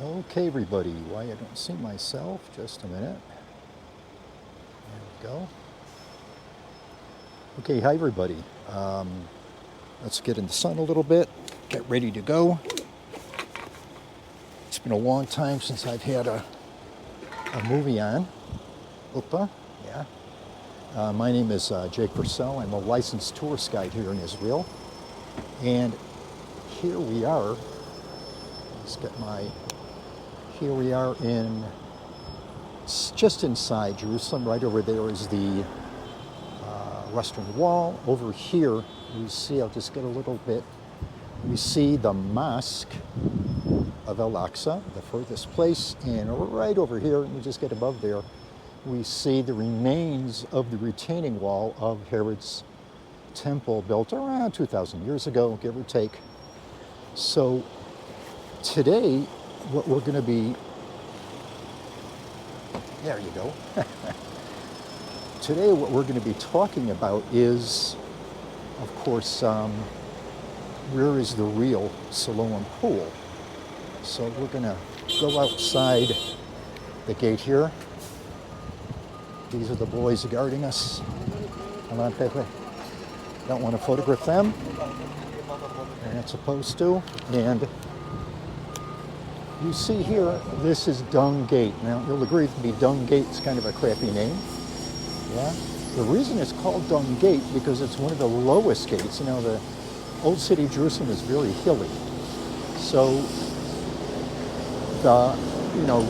Okay, everybody, why I don't see myself, just a minute. There we go. Okay, hi everybody. Let's get in the sun a little bit, get ready to go. It's been a long time since I've had a movie on. Opa, yeah. My name is Jake Purcell. I'm a licensed tourist guide here in Israel. And here we are. Here we are just inside Jerusalem. Right over there is the Western Wall. Over here, we see, I'll just get a little bit, we see the Mosque of Al-Aqsa, the furthest place. And right over here, we just get above there, we see the remains of the retaining wall of Herod's temple, built around 2,000 years ago, give or take. So today, what we're going to be, there you go. Today, what we're going to be talking about is, of course, where is the real Siloam Pool? So we're going to go outside the gate here. These are the boys guarding us. Come on, Pepe. Don't want to photograph them. They're not supposed to. And you see here, this is Dung Gate. Now, you'll agree with me, Dung Gate's kind of a crappy name. Yeah? The reason it's called Dung Gate because it's one of the lowest gates. You know, the old city of Jerusalem is very hilly. So,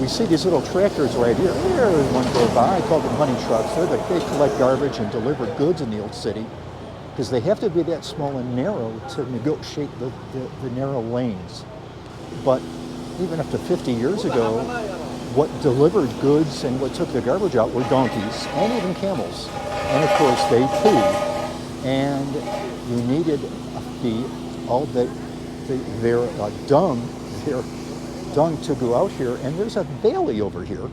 we see these little tractors right here. There's one go by. I call them honey trucks. They collect garbage and deliver goods in the old city because they have to be that small and narrow to negotiate the narrow lanes. But even up to 50 years ago, what delivered goods and what took the garbage out were donkeys and even camels. And of course, they pooed. And you needed their dung to go out here. And there's a valley over here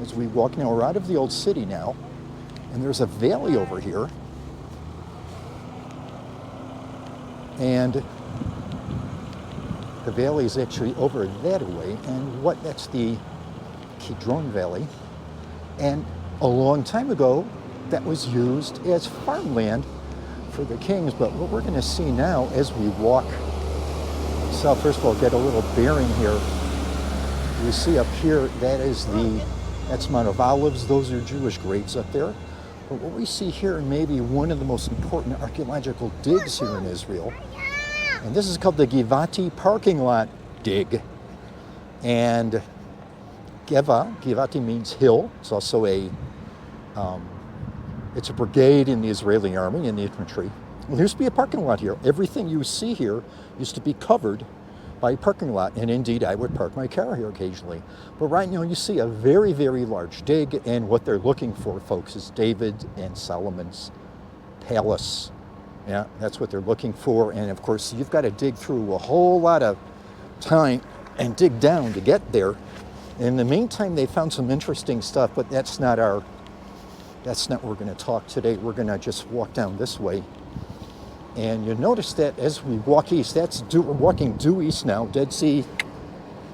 as we walk now. We're out of the old city now. And there's a valley over here. And the valley is actually over that way, and that's the Kidron Valley. And a long time ago, that was used as farmland for the kings. But what we're going to see now as we walk south, first of all, get a little bearing here. You see up here, that's Mount of Olives. Those are Jewish graves up there. But what we see here may be one of the most important archaeological digs here in Israel. And this is called the Givati parking lot dig. And Givati means hill. It's also it's a brigade in the Israeli army, in the infantry. Well, there used to be a parking lot here. Everything you see here used to be covered by a parking lot. And indeed, I would park my car here occasionally. But right now you see a very, very large dig. And what they're looking for, folks, is David and Solomon's palace. Yeah, that's what they're looking for. And of course, you've got to dig through a whole lot of time and dig down to get there. In the meantime, they found some interesting stuff, but that's not what we're going to talk today. We're going to just walk down this way. And you'll notice that as we walk east, we're walking due east now, Dead Sea,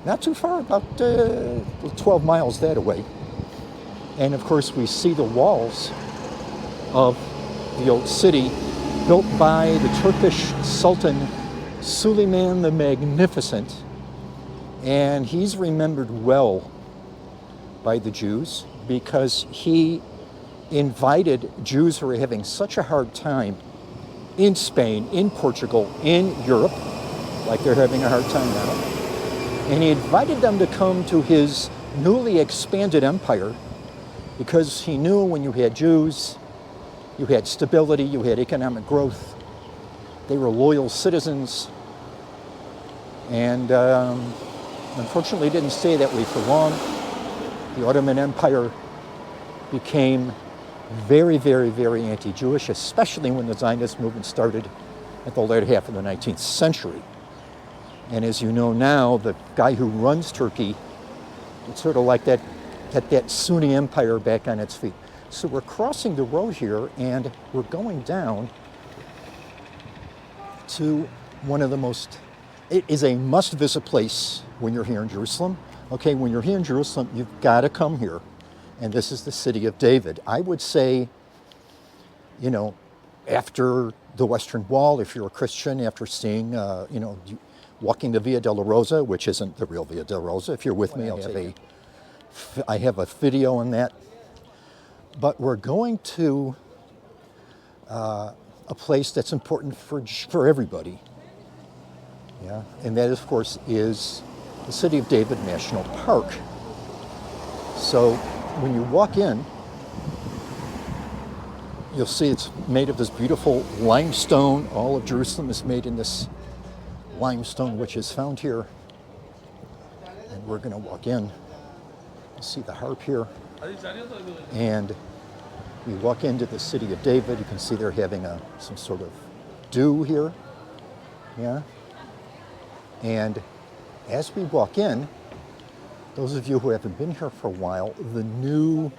not too far, about 12 miles that way. And of course, we see the walls of the old city built by the Turkish Sultan Suleiman the Magnificent. And he's remembered well by the Jews because he invited Jews who were having such a hard time in Spain, in Portugal, in Europe, like they're having a hard time now. And he invited them to come to his newly expanded empire because he knew when you had Jews, you had stability, you had economic growth. They were loyal citizens. And unfortunately, it didn't stay that way for long. The Ottoman Empire became very, very, very anti-Jewish, especially when the Zionist movement started at the later half of the 19th century. And as you know now, the guy who runs Turkey, it's sort of like that Sunni empire back on its feet. So we're crossing the road here, and we're going down to one of the most, it is a must-visit place when you're here in Jerusalem, Okay, when you're here in Jerusalem, you've got to come here. And this is the city of David. I would say, you know, after the Western Wall, if you're a Christian, after seeing, walking the Via Dolorosa, which isn't the real Via Dolorosa. If you're with me, I have a video on that. But we're going to a place that's important for everybody. Yeah, and that, of course, is the City of David National Park. So when you walk in, you'll see it's made of this beautiful limestone. All of Jerusalem is made in this limestone, which is found here. And we're going to walk in. You see the harp here. And we walk into the City of David. You can see they're having some sort of do here. Yeah. And as we walk in, those of you who haven't been here for a while, the new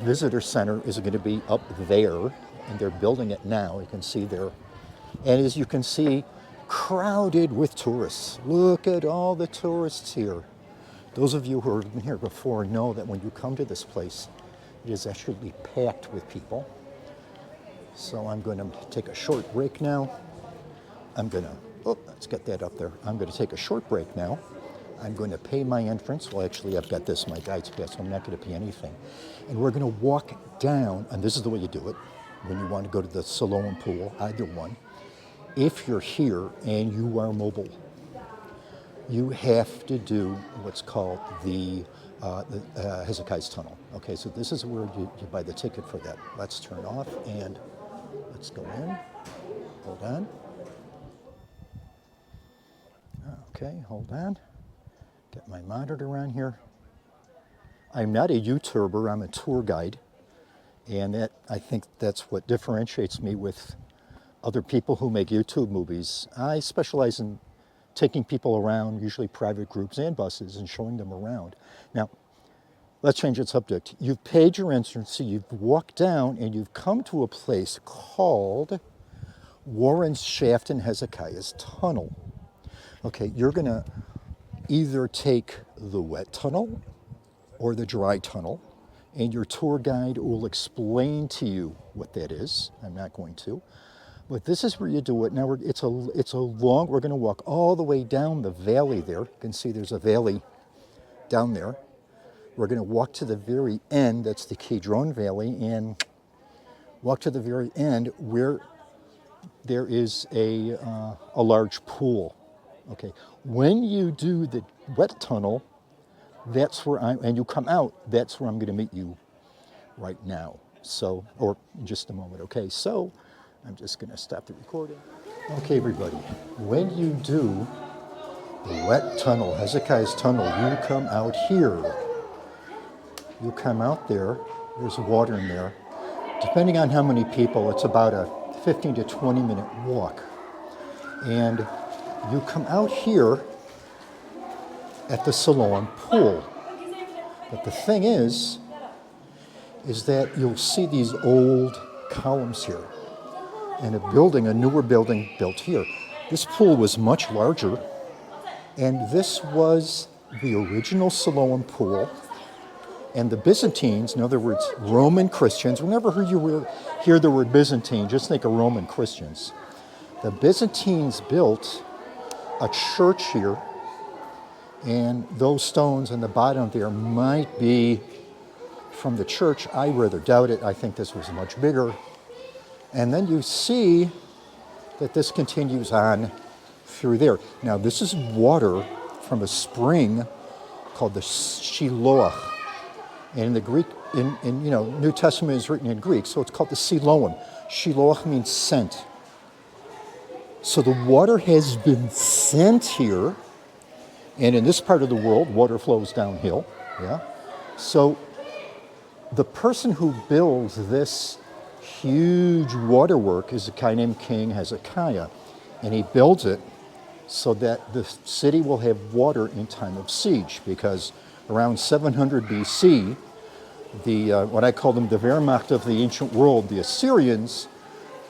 visitor center is going to be up there, and they're building it now. You can see there. And as you can see, crowded with tourists. Look at all the tourists here. Those of you who have been here before know that when you come to this place, it is actually packed with people. So I'm going to take a short break now. Let's get that up there. I'm going to take a short break now. I'm going to pay my entrance. Well, actually, I've got this, my guide's pass, so I'm not going to pay anything. And we're going to walk down, and this is the way you do it when you want to go to the Siloam Pool, either one. If you're here and you are mobile, you have to do what's called the Hezekiah's Tunnel. Okay, so this is where you buy the ticket for that. Let's turn off and let's go in. Hold on. Okay, hold on. Get my monitor on here. I'm not a YouTuber, I'm a tour guide. And I think that's what differentiates me with other people who make YouTube movies. I specialize in taking people around, usually private groups and buses, and showing them around. Now, let's change the subject. You've paid your entrance, so you've walked down and you've come to a place called Warren's Shaft and Hezekiah's Tunnel. Okay, you're going to either take the wet tunnel or the dry tunnel, and your tour guide will explain to you what that is. I'm not going to. But this is where you do it. Now, we're going to walk all the way down the valley there. You can see there's a valley down there. We're going to walk to the very end, that's the Kidron Valley, and walk to the very end where there is a large pool. Okay, when you do the wet tunnel, that's where and you come out, that's where I'm going to meet you right now. So, or in just a moment. Okay, so I'm just going to stop the recording. Okay, everybody, when you do the wet tunnel, Hezekiah's Tunnel, you come out here. You come out there, there's water in there. Depending on how many people, it's about a 15 to 20 minute walk. And you come out here at the Siloam Pool. But the thing is that you'll see these old columns here and a newer building built here. This pool was much larger, and this was the original Siloam Pool. And the Byzantines, in other words, Roman Christians, whenever you hear the word Byzantine, just think of Roman Christians. The Byzantines built a church here, and those stones on the bottom there might be from the church. I rather doubt it. I think this was much bigger. And then you see that this continues on through there. Now, this is water from a spring called the Shiloach. And in the Greek, New Testament is written in Greek, so it's called the Siloam. Shiloach means sent. So the water has been sent here, and in this part of the world, water flows downhill. Yeah. So the person who builds this huge waterwork is a guy named King Hezekiah, and he builds it so that the city will have water in time of siege, because around 700 BC, what I call them the Wehrmacht of the ancient world, the Assyrians,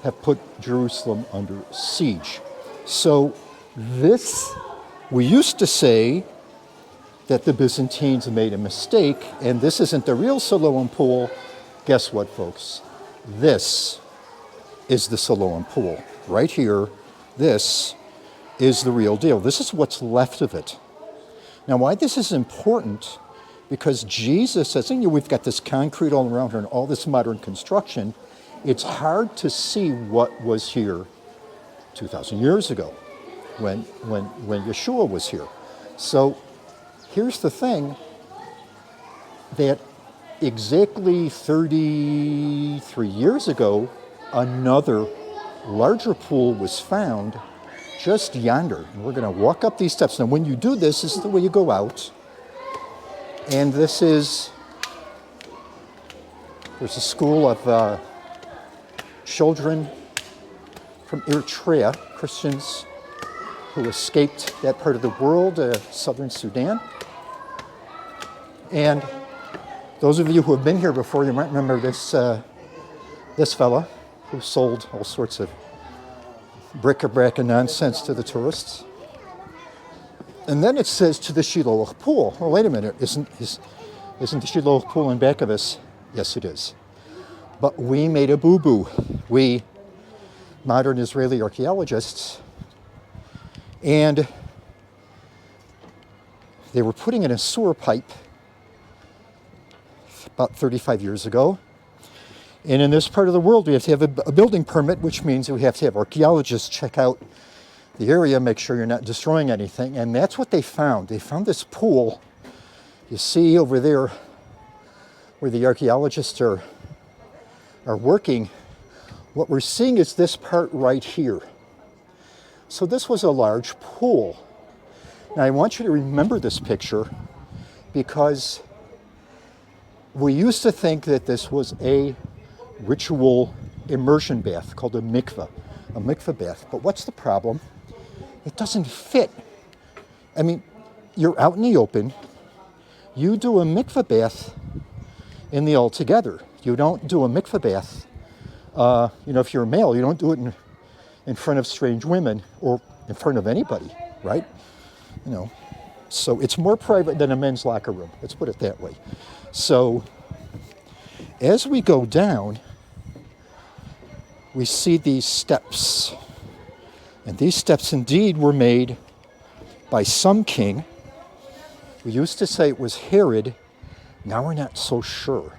have put Jerusalem under siege. So we used to say that the Byzantines made a mistake, and this isn't the real Siloam Pool. Guess what, folks? This is the Siloam Pool. Right here, this is the real deal. This is what's left of it. Now, why this is important, because Jesus says, you know, we've got this concrete all around here and all this modern construction. It's hard to see what was here 2,000 years ago when Yeshua was here. So here's the thing, that exactly 33 years ago, another larger pool was found just yonder. And we're going to walk up these steps. Now, when you do this, this is the way you go out. And this is, there's a school of children from Eritrea, Christians who escaped that part of the world, southern Sudan. And those of you who have been here before, you might remember this fella who sold all sorts of bric-a-brac and nonsense to the tourists. And then it says to the Siloam Pool. Oh, wait a minute, isn't the Siloam Pool in back of us? Yes, it is. But we made a boo-boo. We, modern Israeli archaeologists, and they were putting in a sewer pipe about 35 years ago. And in this part of the world, we have to have a building permit, which means we have to have archaeologists check out the area, make sure you're not destroying anything. And that's what they found. They found this pool. You see over there where the archaeologists are working. What we're seeing is this part right here. So this was a large pool. Now I want you to remember this picture, because we used to think that this was a ritual immersion bath called a mikveh bath. But what's the problem? It doesn't fit. I mean, you're out in the open. You do a mikveh bath in the altogether. You don't do a mikveh bath. If you're a male, you don't do it in front of strange women or in front of anybody, right? So it's more private than a men's locker room. Let's put it that way. So as we go down, we see these steps. And these steps indeed were made by some king. We used to say it was Herod. Now we're not so sure.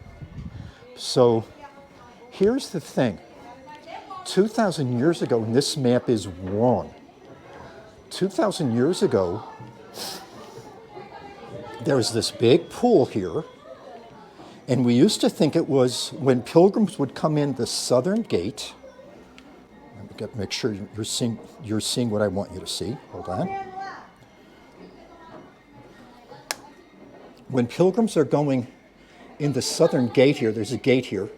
So here's the thing. 2,000 years ago, and this map is wrong. 2,000 years ago, there was this big pool here. And we used to think it was when pilgrims would come in the southern gate. Let me make sure you're seeing what I want you to see. Hold on. When pilgrims are going in the southern gate here, there's a gate here,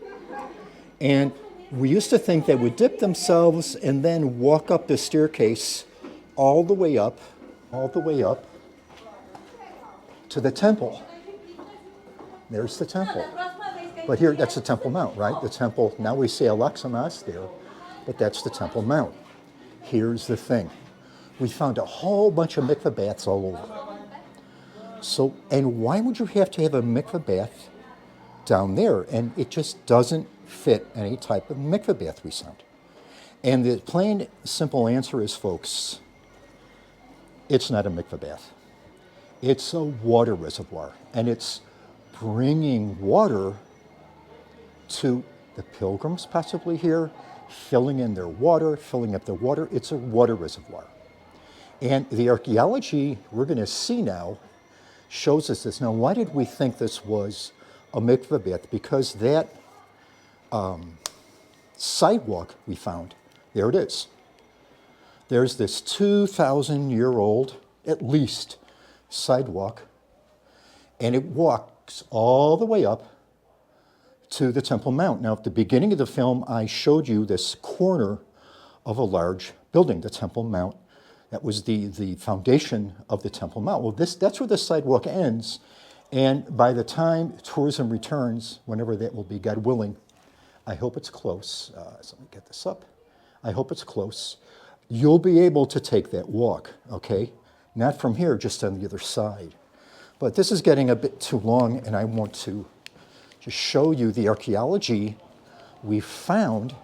and we used to think they would dip themselves and then walk up the staircase all the way up to the temple. There's the temple. But here, that's the Temple Mount, right? The temple, now we say Alexamas there, but that's the Temple Mount. Here's the thing. We found a whole bunch of mikveh baths all over. So, and why would you have to have a mikveh bath down there? And it just doesn't fit any type of mikveh bath we found. And the plain, simple answer is, folks, it's not a mikveh bath. It's a water reservoir, and it's bringing water to the pilgrims possibly here, filling in their water, filling up their water. It's a water reservoir. And the archaeology we're going to see now shows us this. Now, why did we think this was a mikveh bath? Because that sidewalk we found, there it is. There's this 2,000-year-old, at least, sidewalk, and it walks all the way up to the Temple Mount. Now, at the beginning of the film, I showed you this corner of a large building, the Temple Mount. That was the foundation of the Temple Mount. Well, that's where the sidewalk ends, and by the time tourism returns, whenever that will be, God willing, I hope it's close. So let me get this up. I hope it's close. You'll be able to take that walk, okay? Not from here, just on the other side. But this is getting a bit too long, and I want to just show you the archaeology we found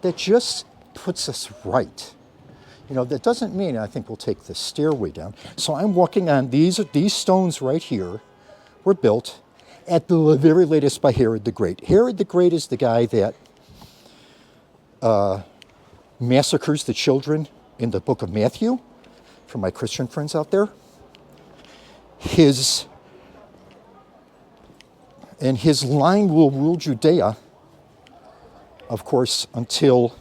that just puts us right. You know, that doesn't mean I think we'll take the stairway down. So I'm walking on these stones right here were built at the very latest by Herod the Great. Herod the Great is the guy that massacres the children in the book of Matthew, for my Christian friends out there. His line will rule Judea, of course, until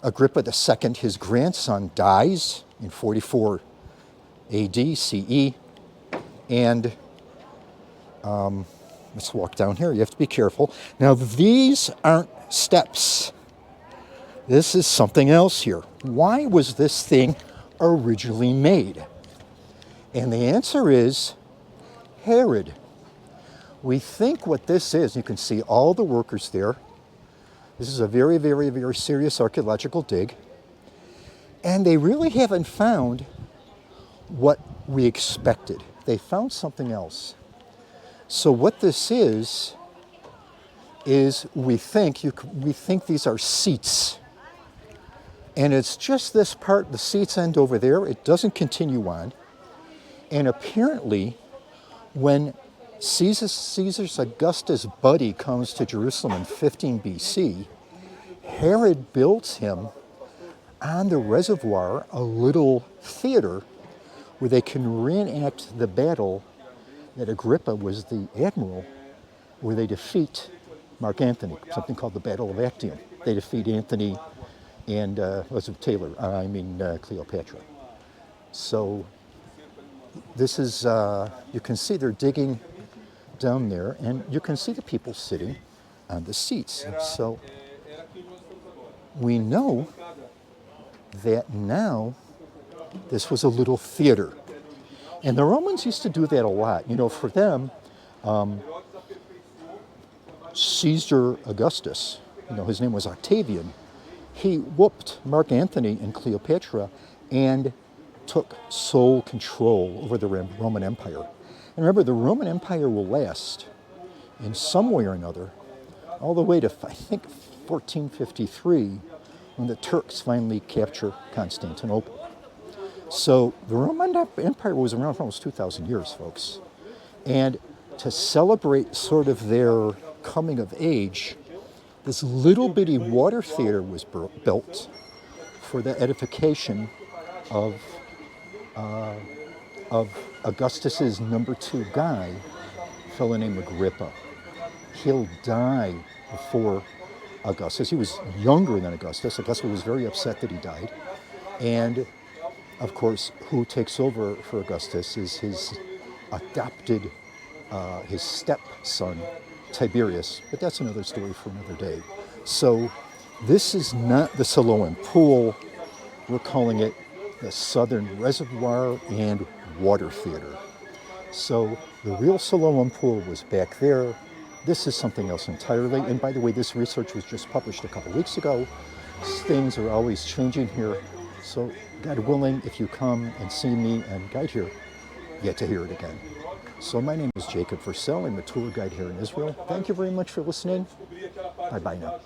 Agrippa II, his grandson, dies in 44 AD CE. And let's walk down here. You have to be careful. Now, these aren't steps. This is something else here. Why was this thing originally made? And the answer is Herod. We think what this is, you can see all the workers there. This is a very, very, very serious archaeological dig. And they really haven't found what we expected. They found something else. So what this is we think these are seats. And it's just this part, the seats end over there. It doesn't continue on. And apparently, when Caesar Augustus' buddy comes to Jerusalem in 15 BC, Herod builds him on the reservoir a little theater where they can reenact the battle that Agrippa was the admiral, where they defeat Mark Antony, something called the Battle of Actium. They defeat Antony and Cleopatra. So this is, you can see they're digging down there, and you can see the people sitting on the seats. So we know that now this was a little theater. And the Romans used to do that a lot. You know, for them, Caesar Augustus, you know, his name was Octavian, he whooped Mark Antony and Cleopatra and took sole control over the Roman Empire. And remember, the Roman Empire will last in some way or another all the way to, I think, 1453, when the Turks finally capture Constantinople. So the Roman Empire was around for almost 2,000 years, folks. And to celebrate sort of their coming of age, this little bitty water theater was built for the edification of Augustus's number 2 guy, a fellow named Agrippa. He'll die before Augustus. He was younger than Augustus. Augustus was very upset that he died. And of course, who takes over for Augustus is his adopted, his stepson, Tiberius. But that's another story for another day. So this is not the Siloam Pool. We're calling it the Southern Reservoir and Water Theater. So the real Siloam Pool was back there. This is something else entirely. And by the way, this research was just published a couple weeks ago. Things are always changing here. So God willing, if you come and see me and guide here, you get to hear it again. So my name is Jacob Vercel. I'm a tour guide here in Israel. Thank you very much for listening. Bye-bye now.